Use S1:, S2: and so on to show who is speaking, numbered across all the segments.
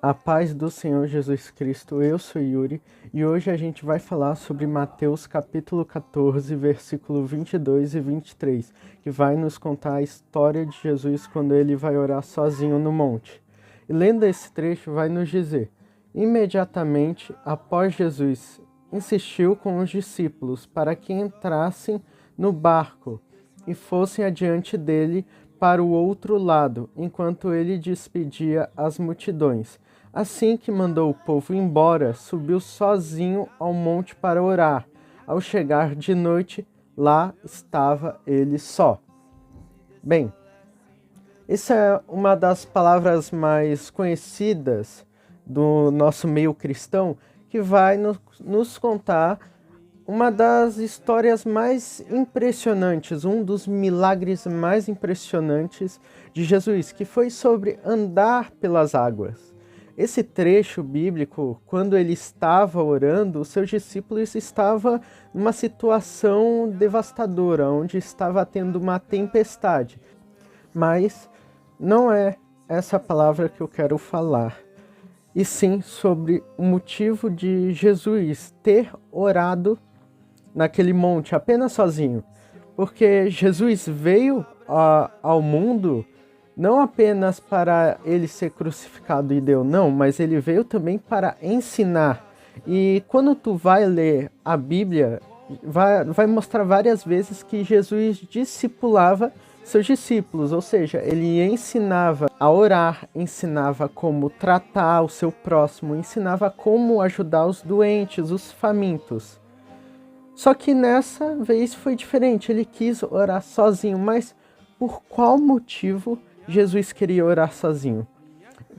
S1: A paz do Senhor Jesus Cristo, eu sou Yuri e hoje a gente vai falar sobre Mateus capítulo 14, versículo 22 e 23, que vai nos contar a história de Jesus quando ele vai orar sozinho no monte. E lendo esse trecho vai nos dizer: imediatamente após Jesus insistiu com os discípulos para que entrassem no barco e fossem adiante dele para o outro lado, enquanto ele despedia as multidões. Assim que mandou o povo embora, subiu sozinho ao monte para orar. Ao chegar de noite, lá estava ele só. Bem, essa é uma das palavras mais conhecidas do nosso meio cristão, que vai nos contar uma das histórias mais impressionantes, um dos milagres mais impressionantes de Jesus, que foi sobre andar pelas águas. Esse trecho bíblico, quando ele estava orando, os seus discípulos estavam numa situação devastadora, onde estava tendo uma tempestade. Mas não é essa palavra que eu quero falar, e sim sobre o motivo de Jesus ter orado naquele monte apenas sozinho. Porque Jesus veio ao mundo não apenas para ele ser crucificado e deu, não, mas ele veio também para ensinar. E quando tu vai ler a Bíblia, vai mostrar várias vezes que Jesus discipulava seus discípulos, ou seja, ele ensinava a orar, ensinava como tratar o seu próximo, ensinava como ajudar os doentes, os famintos. Só que nessa vez foi diferente, ele quis orar sozinho, mas por qual motivo Jesus queria orar sozinho?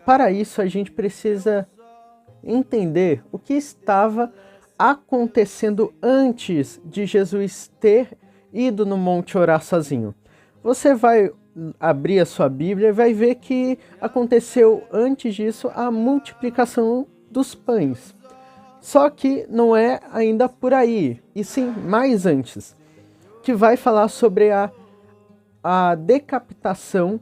S1: Para isso a gente precisa entender o que estava acontecendo antes de Jesus ter ido no monte orar sozinho. Você vai abrir a sua Bíblia e vai ver que aconteceu antes disso a multiplicação dos pães. Só que não é ainda por aí, e sim mais antes, que vai falar sobre a decapitação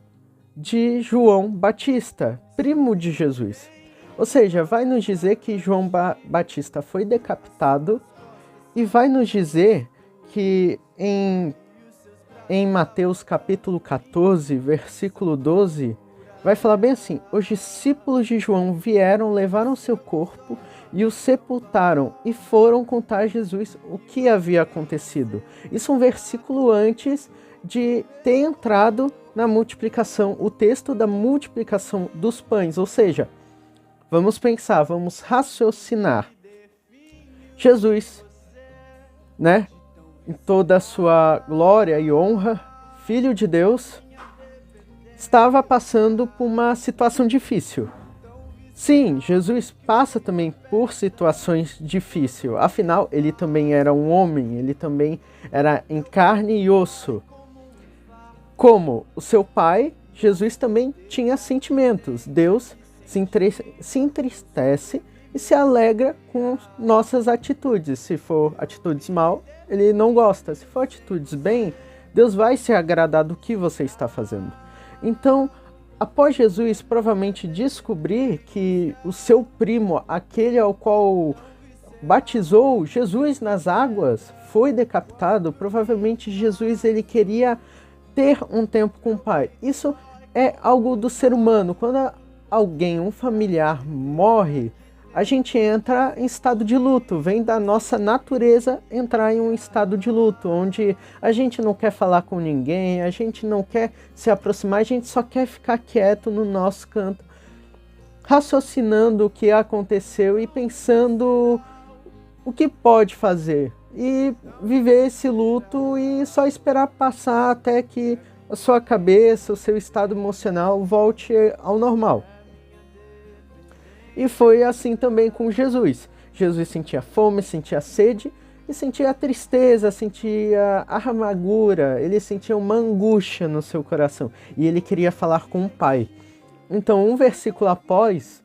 S1: de João Batista, primo de Jesus. Ou seja, vai nos dizer que João Batista foi decapitado e vai nos dizer que em Mateus capítulo 14, versículo 12, vai falar bem assim: os discípulos de João vieram, levaram seu corpo e o sepultaram e foram contar a Jesus o que havia acontecido. Isso é um versículo antes de ter entrado na multiplicação, o texto da multiplicação dos pães. Ou seja, vamos pensar, vamos raciocinar. Jesus, né, em toda a sua glória e honra, Filho de Deus, estava passando por uma situação difícil. Sim, Jesus passa também por situações difíceis. Afinal, ele também era um homem, ele também era em carne e osso. Como o seu pai, Jesus também tinha sentimentos. Deus se entristece e se alegra com nossas atitudes. Se for atitudes mal, ele não gosta. Se for atitudes bem, Deus vai se agradar do que você está fazendo. Então, após Jesus provavelmente descobrir que o seu primo, aquele ao qual batizou Jesus nas águas, foi decapitado, provavelmente Jesus ele queria ter um tempo com o Pai. Isso é algo do ser humano. Quando alguém, um familiar, morre, a gente entra em estado de luto. Vem da nossa natureza entrar em um estado de luto, onde a gente não quer falar com ninguém, a gente não quer se aproximar, a gente só quer ficar quieto no nosso canto, raciocinando o que aconteceu e pensando o que pode fazer. E viver esse luto e só esperar passar até que a sua cabeça, o seu estado emocional volte ao normal. E foi assim também com Jesus. Jesus sentia fome, sentia sede e sentia tristeza, sentia amargura, ele sentia uma angústia no seu coração e ele queria falar com o Pai. Então, um versículo após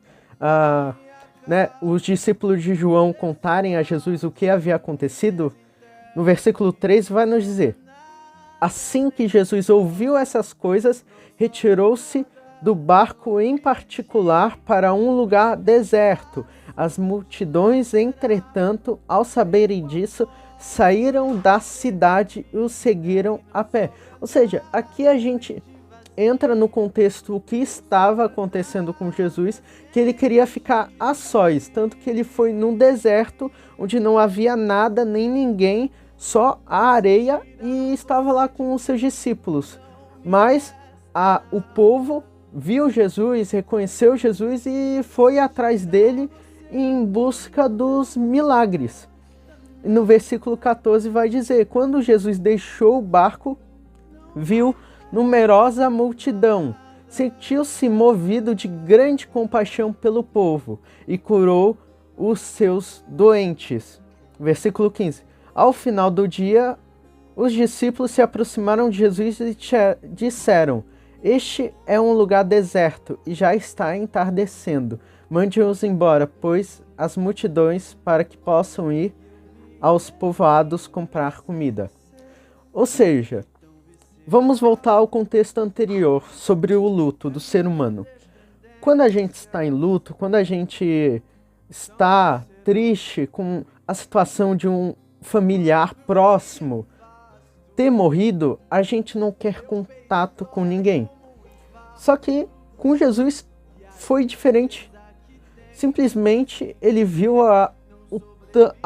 S1: os discípulos de João contarem a Jesus o que havia acontecido, no versículo 3 vai nos dizer: assim que Jesus ouviu essas coisas, retirou-se do barco em particular para um lugar deserto. As multidões, entretanto, ao saberem disso, saíram da cidade e o seguiram a pé. Ou seja, aqui a gente entra no contexto o que estava acontecendo com Jesus, que ele queria ficar a sós, tanto que ele foi num deserto onde não havia nada nem ninguém, só a areia, e estava lá com os seus discípulos. Mas o povo viu Jesus, reconheceu Jesus e foi atrás dele em busca dos milagres. No versículo 14 vai dizer: quando Jesus deixou o barco, viu numerosa multidão, sentiu-se movido de grande compaixão pelo povo e curou os seus doentes. Versículo 15. Ao final do dia, os discípulos se aproximaram de Jesus e disseram: este é um lugar deserto e já está entardecendo. Mande-os embora, pois as multidões, para que possam ir aos povoados comprar comida. Ou seja, vamos voltar ao contexto anterior sobre o luto do ser humano. Quando a gente está em luto, quando a gente está triste com a situação de um familiar próximo ter morrido, a gente não quer contato com ninguém. Só que com Jesus foi diferente. Simplesmente ele viu a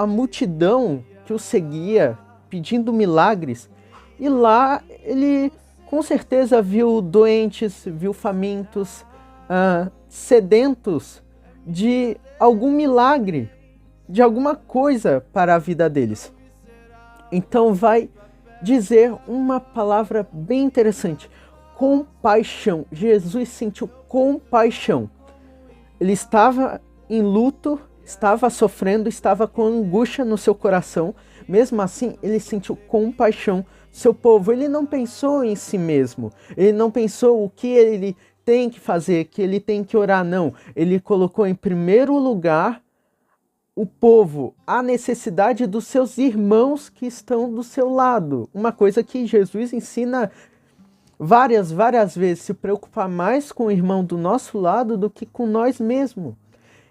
S1: multidão que o seguia pedindo milagres, e lá ele com certeza viu doentes, viu famintos, sedentos de algum milagre, de alguma coisa para a vida deles. Então vai dizer uma palavra bem interessante: compaixão. Jesus sentiu compaixão. Ele estava em luto, estava sofrendo, estava com angústia no seu coração. Mesmo assim, ele sentiu compaixão do seu povo. Ele não pensou em si mesmo. Ele não pensou o que ele tem que fazer, que ele tem que orar, não. Ele colocou em primeiro lugar o povo, a necessidade dos seus irmãos que estão do seu lado. Uma coisa que Jesus ensina várias vezes: se preocupar mais com o irmão do nosso lado do que com nós mesmos.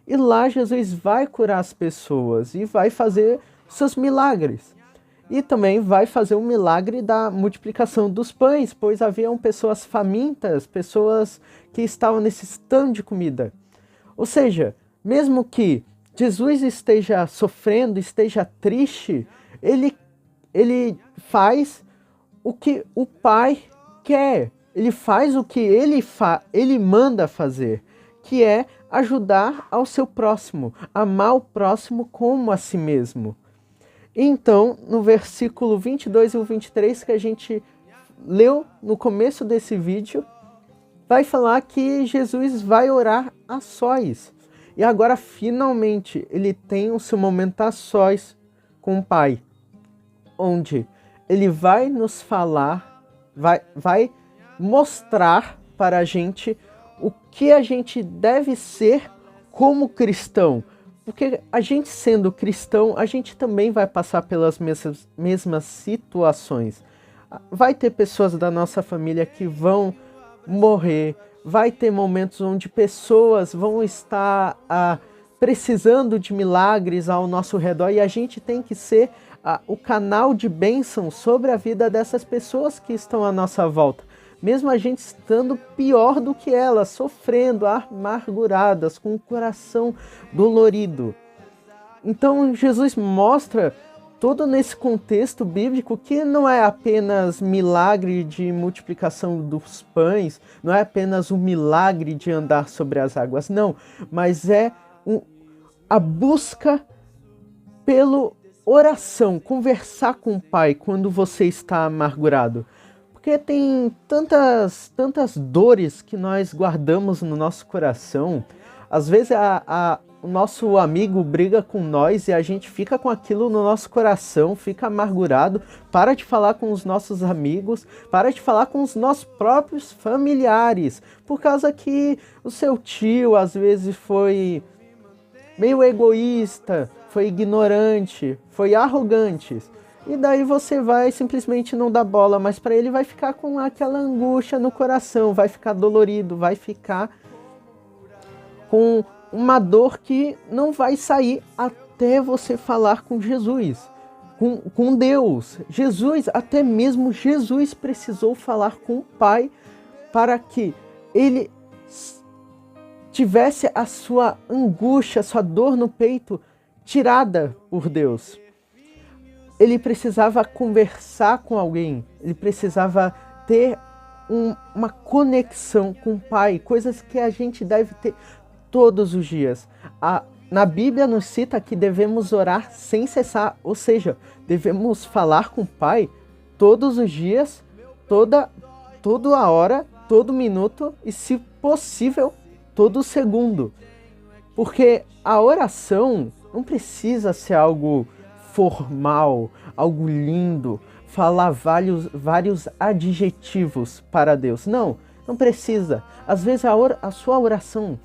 S1: E lá Jesus vai curar as pessoas e vai fazer seus milagres. E também vai fazer o milagre da multiplicação dos pães, pois haviam pessoas famintas, pessoas que estavam necessitando de comida. Ou seja, mesmo que Jesus esteja sofrendo, esteja triste, ele faz o que o Pai quer. Ele faz o que ele manda fazer, que é ajudar ao seu próximo, amar o próximo como a si mesmo. Então, no versículo 22 e o 23 que a gente leu no começo desse vídeo, vai falar que Jesus vai orar a sós. E agora, finalmente, ele tem o seu momento a sós com o Pai, onde ele vai nos falar, vai mostrar para a gente o que a gente deve ser como cristão. Porque a gente sendo cristão, a gente também vai passar pelas mesmas situações. Vai ter pessoas da nossa família que vão morrer, vai ter momentos onde pessoas vão estar precisando de milagres ao nosso redor, e a gente tem que ser o canal de bênção sobre a vida dessas pessoas que estão à nossa volta. Mesmo a gente estando pior do que elas, sofrendo, amarguradas, com o coração dolorido. Então Jesus mostra todo nesse contexto bíblico que não é apenas milagre de multiplicação dos pães, não é apenas um milagre de andar sobre as águas, não, mas é a busca pela oração, conversar com o Pai quando você está amargurado. Porque tem tantas dores que nós guardamos no nosso coração. Às vezes o nosso amigo briga com nós e a gente fica com aquilo no nosso coração, fica amargurado, para de falar com os nossos amigos, para de falar com os nossos próprios familiares, por causa que o seu tio às vezes foi meio egoísta, foi ignorante, foi arrogante. e daí você vai simplesmente não dar bola, mas para ele vai ficar com aquela angústia no coração, vai ficar dolorido, vai ficar com uma dor que não vai sair até você falar com Jesus, com Deus. Jesus, até mesmo Jesus precisou falar com o Pai para que ele tivesse a sua angústia, a sua dor no peito tirada por Deus. Ele precisava conversar com alguém, ele precisava ter uma conexão com o Pai, coisas que a gente deve ter todos os dias. Na Bíblia nos cita que devemos orar sem cessar, ou seja, devemos falar com o Pai todos os dias, toda a hora, todo minuto e, se possível, todo segundo. Porque a oração não precisa ser algo formal, algo lindo, falar vários adjetivos para Deus. Não precisa. Às vezes a sua oração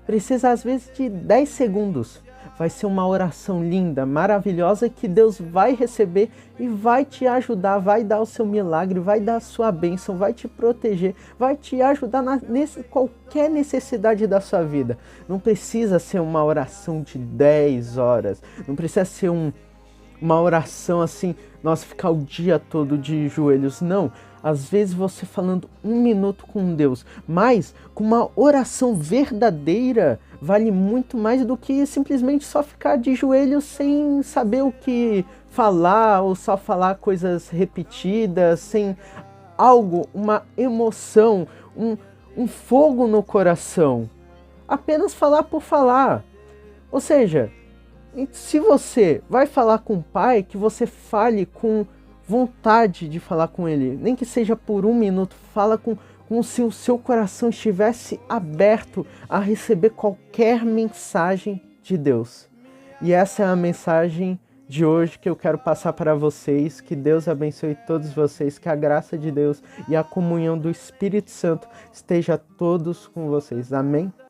S1: precisa, às vezes, de 10 segundos. Vai ser uma oração linda, maravilhosa, que Deus vai receber e vai te ajudar, vai dar o seu milagre, vai dar a sua bênção, vai te proteger, vai te ajudar qualquer necessidade da sua vida. Não precisa ser uma oração de 10 horas, não precisa ser uma oração assim, nossa, ficar o dia todo de joelhos, não. Às vezes você falando 1 minuto com Deus, mas com uma oração verdadeira vale muito mais do que simplesmente só ficar de joelhos sem saber o que falar, ou só falar coisas repetidas, sem algo, uma emoção, um fogo no coração. Apenas falar por falar. Ou seja, se você vai falar com o Pai, que você fale com vontade de falar com Ele, nem que seja por 1 minuto, fala como se o seu coração estivesse aberto a receber qualquer mensagem de Deus. E essa é a mensagem de hoje que eu quero passar para vocês. Que Deus abençoe todos vocês, que a graça de Deus e a comunhão do Espírito Santo esteja todos com vocês. Amém?